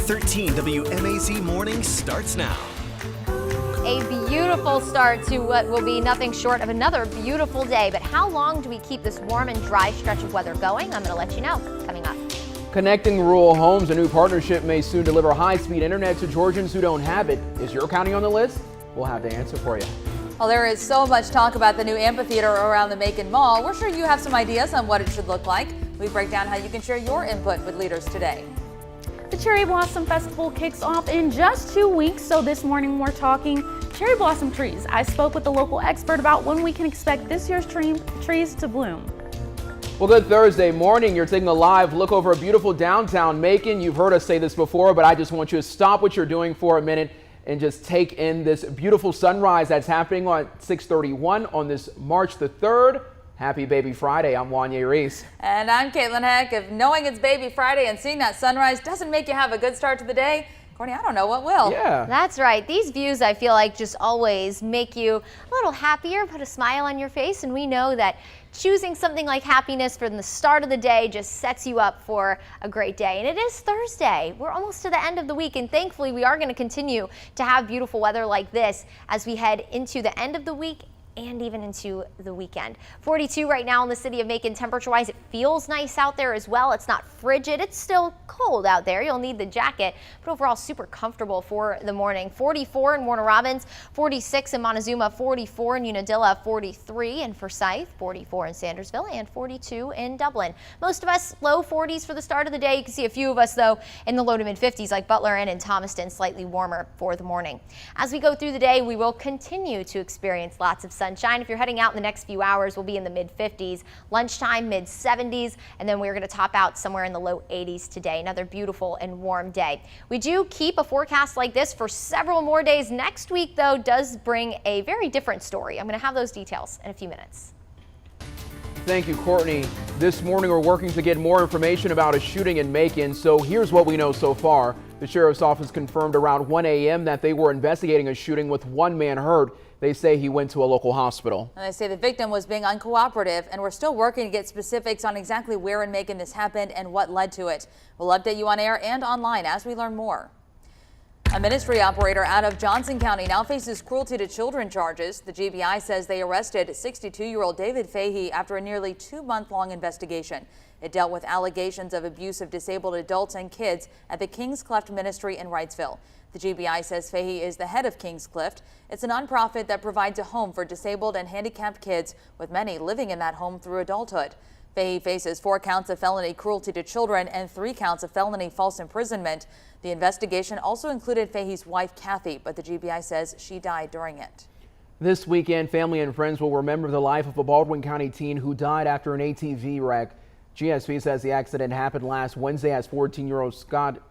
13 WMAZ Morning starts now. A beautiful start to what will be nothing short of another beautiful day. But how long do we keep this warm and dry stretch of weather going? I'm going to let you know coming up. Connecting rural homes, a new partnership may soon deliver high-speed internet to Georgians who don't have it. Is your county on the list? We'll have the answer for you. Well, there is so much talk about the new amphitheater around the Macon Mall. We're sure you have some ideas on what it should look like. We break down how you can share your input with leaders today. The Cherry Blossom Festival kicks off in just 2 weeks, so this morning we're talking cherry blossom trees. I spoke with a local expert about when we can expect this year's trees to bloom. Well, good Thursday morning. You're taking a live look over a beautiful downtown Macon. You've heard us say this before, but I just want you to stop what you're doing for a minute and just take in this beautiful sunrise that's happening on 6:31 on this March the 3rd. Happy Baby Friday. I'm Wanya Reese. And I'm Caitlin Heck. If knowing it's Baby Friday and seeing that sunrise doesn't make you have a good start to the day, Courtney, I don't know what will. Yeah. That's right. These views, I feel like, just always make you a little happier, put a smile on your face. And we know that choosing something like happiness from the start of the day just sets you up for a great day. And it is Thursday. We're almost to the end of the week. And thankfully, we are going to continue to have beautiful weather like this as we head into the end of the week and even into the weekend. 42 right now in the city of Macon. Temperature-wise, it feels nice out there as well. It's not frigid. It's still cold out there. You'll need the jacket, but overall super comfortable for the morning. 44 in Warner Robins, 46 in Montezuma, 44 in Unadilla, 43 in Forsyth, 44 in Sandersville, and 42 in Dublin. Most of us low 40s for the start of the day. You can see a few of us, though, in the low to mid 50s like Butler and in Thomaston, slightly warmer for the morning. As we go through the day, we will continue to experience lots of sunshine. If you're heading out in the next few hours, we'll be in the mid 50s, lunchtime mid 70s, and then we're going to top out somewhere in the low 80s today. Another beautiful and warm day. We do keep a forecast like this for several more days. Next week, though, does bring a very different story. I'm going to have those details in a few minutes. Thank you, Courtney. This morning, we're working to get more information about a shooting in Macon. So here's what we know so far. The sheriff's office confirmed around 1 a.m. that they were investigating a shooting with one man hurt. They say he went to a local hospital. And they say the victim was being uncooperative, and we're still working to get specifics on exactly where in Macon this happened and what led to it. We'll update you on air and online as we learn more. A ministry operator out of Johnson County now faces cruelty to children charges. The GBI says they arrested 62-year-old David Fahey after a nearly 2-month-long investigation. It dealt with allegations of abuse of disabled adults and kids at the Cleft ministry in Wrightsville. The GBI says Fahey is the head of Cleft. It's a nonprofit that provides a home for disabled and handicapped kids, with many living in that home through adulthood. Fahey faces 4 counts of felony cruelty to children and 3 counts of felony false imprisonment. The investigation also included Fahey's wife, Kathy, but the GBI says she died during it. This weekend, family and friends will remember the life of a Baldwin County teen who died after an ATV wreck. GSP says the accident happened last Wednesday as 14-year-old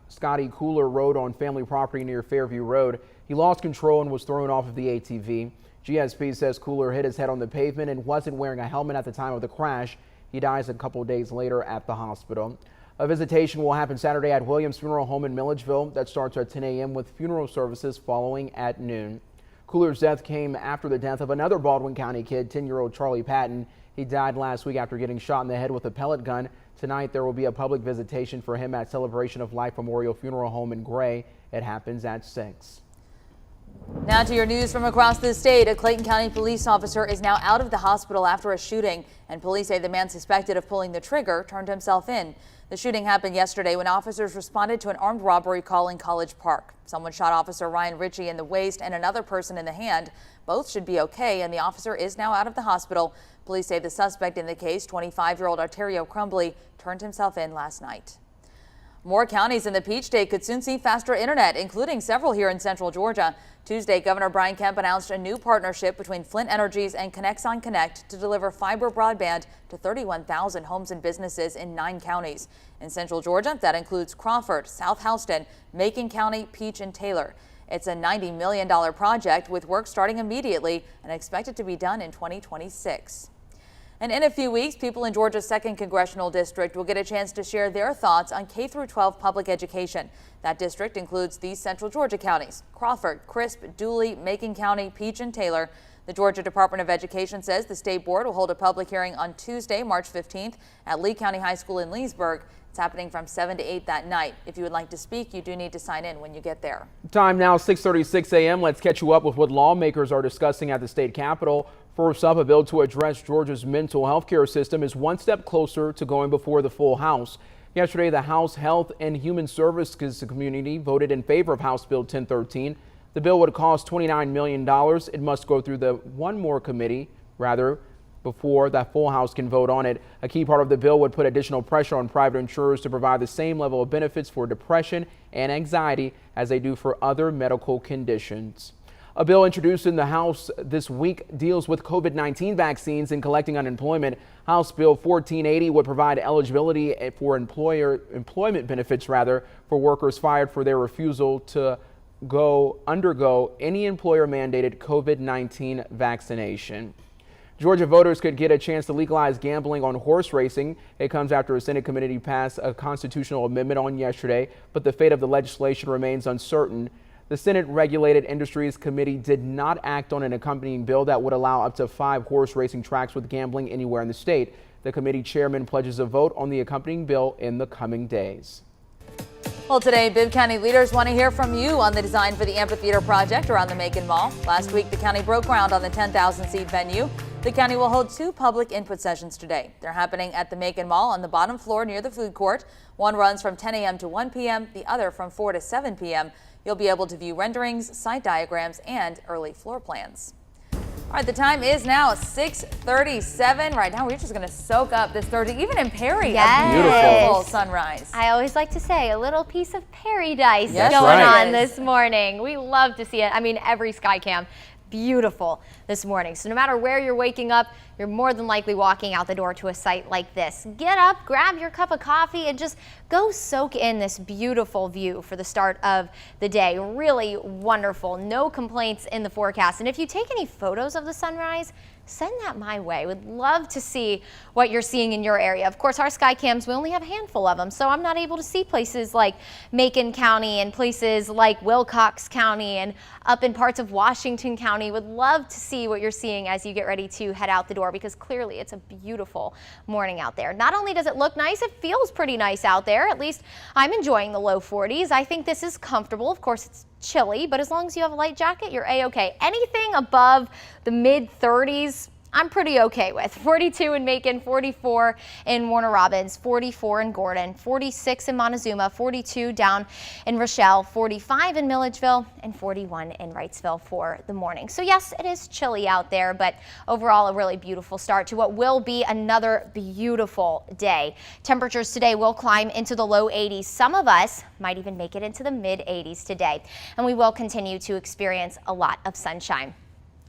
Scotty Cooler rode on family property near Fairview Road. He lost control and was thrown off of the ATV. GSP says Cooler hit his head on the pavement and wasn't wearing a helmet at the time of the crash. He dies a couple days later at the hospital. A visitation will happen Saturday at Williams Funeral Home in Milledgeville. That starts at 10 a.m. with funeral services following at noon. Cooler's death came after the death of another Baldwin County kid, 10-year-old Charlie Patton. He died last week after getting shot in the head with a pellet gun. Tonight, there will be a public visitation for him at Celebration of Life Memorial Funeral Home in Gray. It happens at 6. Now to your news from across the state. A Clayton County police officer is now out of the hospital after a shooting, and police say the man suspected of pulling the trigger turned himself in. The shooting happened yesterday when officers responded to an armed robbery call in College Park. Someone shot Officer Ryan Ritchie in the waist and another person in the hand. Both should be okay, and the officer is now out of the hospital. Police say the suspect in the case, 25-year-old Arterio Crumbly, turned himself in last night. More counties in the Peach State could soon see faster internet, including several here in central Georgia. Tuesday, Governor Brian Kemp announced a new partnership between Flint Energies and Connexon Connect to deliver fiber broadband to 31,000 homes and businesses in 9 counties. In central Georgia, that includes Crawford, South Houston, Macon County, Peach, and Taylor. It's a $90 million project with work starting immediately and expected to be done in 2026. And in a few weeks, people in Georgia's 2nd Congressional District will get a chance to share their thoughts on K-12 public education. That district includes these central Georgia counties: Crawford, Crisp, Dooley, Macon County, Peach, and Taylor. The Georgia Department of Education says the state board will hold a public hearing on Tuesday, March 15th at Lee County High School in Leesburg. It's happening from 7 to 8 that night. If you would like to speak, you do need to sign in when you get there. Time now 6:36 a.m. Let's catch you up with what lawmakers are discussing at the state capitol. First up, a bill to address Georgia's mental health care system is one step closer to going before the full House. Yesterday, the House Health and Human Services Committee voted in favor of House Bill 1013. The bill would cost $29 million. It must go through the one more committee, before the full House can vote on it. A key part of the bill would put additional pressure on private insurers to provide the same level of benefits for depression and anxiety as they do for other medical conditions. A bill introduced in the House this week deals with COVID-19 vaccines and collecting unemployment. House Bill 1480 would provide eligibility for employment benefits for workers fired for their refusal to undergo any employer-mandated COVID-19 vaccination. Georgia voters could get a chance to legalize gambling on horse racing. It comes after a Senate committee passed a constitutional amendment on yesterday, but the fate of the legislation remains uncertain. The Senate Regulated Industries Committee did not act on an accompanying bill that would allow up to 5 horse racing tracks with gambling anywhere in the state. The committee chairman pledges a vote on the accompanying bill in the coming days. Well, today, Bibb County leaders want to hear from you on the design for the amphitheater project around the Macon Mall. Last week, the county broke ground on the 10,000-seat venue. The county will hold 2 public input sessions today. They're happening at the Macon Mall on the bottom floor near the food court. One runs from 10 a.m. to 1 p.m., the other from 4 to 7 p.m. You'll be able to view renderings, site diagrams, and early floor plans. All right, the time is now 6:37. Right now, we're just going to soak up this Thursday, even in Perry. Yes. A beautiful sunrise. I always like to say a little piece of paradise Yes, going right. on this morning. We love to see it. I mean, every sky cam. Beautiful this morning. So no matter where you're waking up, you're more than likely walking out the door to a site like this. Get up, grab your cup of coffee, and just go soak in this beautiful view for the start of the day. Really wonderful. No complaints in the forecast. And if you take any photos of the sunrise, send that my way. Would love to see what you're seeing in your area. Of course, our sky cams, we only have a handful of them, so I'm not able to see places like Macon County and places like Wilcox County and up in parts of Washington County. Would love to see what you're seeing as you get ready to head out the door, because clearly it's a beautiful morning out there. Not only does it look nice, it feels pretty nice out there. At least I'm enjoying the low 40s. I think this is comfortable. Of course, it's chilly, but as long as you have a light jacket, you're a-okay. Anything above the mid 30s, I'm pretty okay with. 42 in Macon, 44 in Warner Robins, 44 in Gordon, 46 in Montezuma, 42 down in Rochelle, 45 in Milledgeville, and 41 in Wrightsville for the morning. So yes, it is chilly out there, but overall a really beautiful start to what will be another beautiful day. Temperatures today will climb into the low 80s. Some of us might even make it into the mid 80s today, and we will continue to experience a lot of sunshine.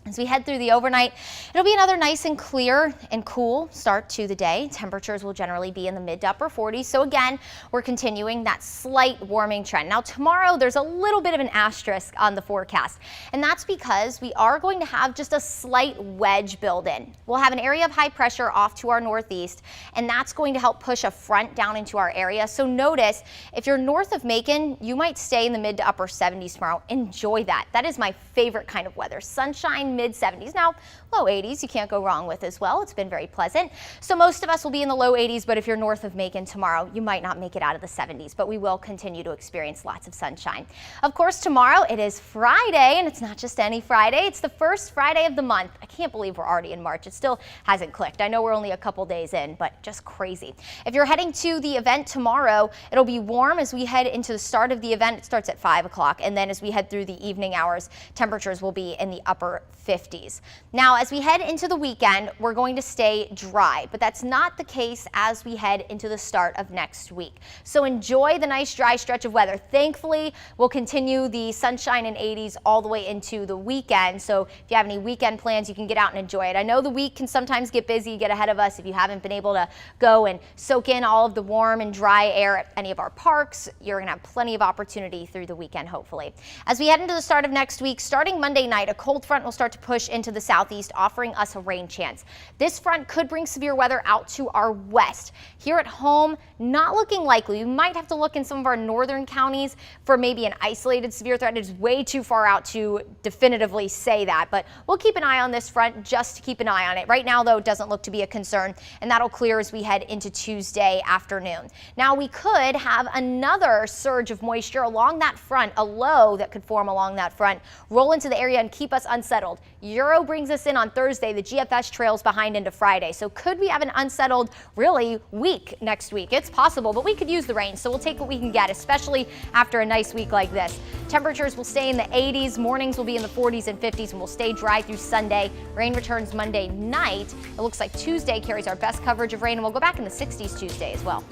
As we head through the overnight, it'll be another nice and clear and cool start to the day. Temperatures will generally be in the mid to upper 40s. So again, we're continuing that slight warming trend. Now tomorrow, there's a little bit of an asterisk on the forecast, and that's because we are going to have just a slight wedge build in. We'll have an area of high pressure off to our northeast, and that's going to help push a front down into our area. So notice, if you're north of Macon, you might stay in the mid to upper 70s tomorrow. Enjoy that. That is my favorite kind of weather. Sunshine, mid 70s. Now, low 80s you can't go wrong with as well. It's been very pleasant. So most of us will be in the low 80s, but if you're north of Macon tomorrow, you might not make it out of the 70s, but we will continue to experience lots of sunshine. Of course, tomorrow it is Friday, and it's not just any Friday. It's the first Friday of the month. I can't believe we're already in March. It still hasn't clicked. I know we're only a couple days in, but just crazy. If you're heading to the event tomorrow, it'll be warm as we head into the start of the event. It starts at 5 o'clock, and then as we head through the evening hours, temperatures will be in the upper 50s. Now, as we head into the weekend, we're going to stay dry, but that's not the case as we head into the start of next week. So enjoy the nice dry stretch of weather. Thankfully, we'll continue the sunshine in 80s all the way into the weekend. So if you have any weekend plans, you can get out and enjoy it. I know the week can sometimes get busy, get ahead of us if you haven't been able to go and soak in all of the warm and dry air at any of our parks. You're going to have plenty of opportunity through the weekend, hopefully. As we head into the start of next week, starting Monday night, a cold front will start to push into the southeast southeast, offering us a rain chance. This front could bring severe weather out to our west. Here at home, not looking likely. We might have to look in some of our northern counties for maybe an isolated severe threat. It is way too far out to definitively say that, but we'll keep an eye on this front just to keep an eye on it. Right now, though, it doesn't look to be a concern, and that'll clear as we head into Tuesday afternoon. Now, we could have another surge of moisture along that front, a low that could form along that front, roll into the area and keep us unsettled. Euro brings us in on Thursday. The GFS trails behind into Friday. So could we have an unsettled, really, week next week? It's possible, but we could use the rain, so we'll take what we can get, especially after a nice week like this. Temperatures will stay in the 80s. Mornings will be in the 40s and 50s, and will stay dry through Sunday. Rain returns Monday night. It looks like Tuesday carries our best coverage of rain, and we'll go back in the 60s Tuesday as well.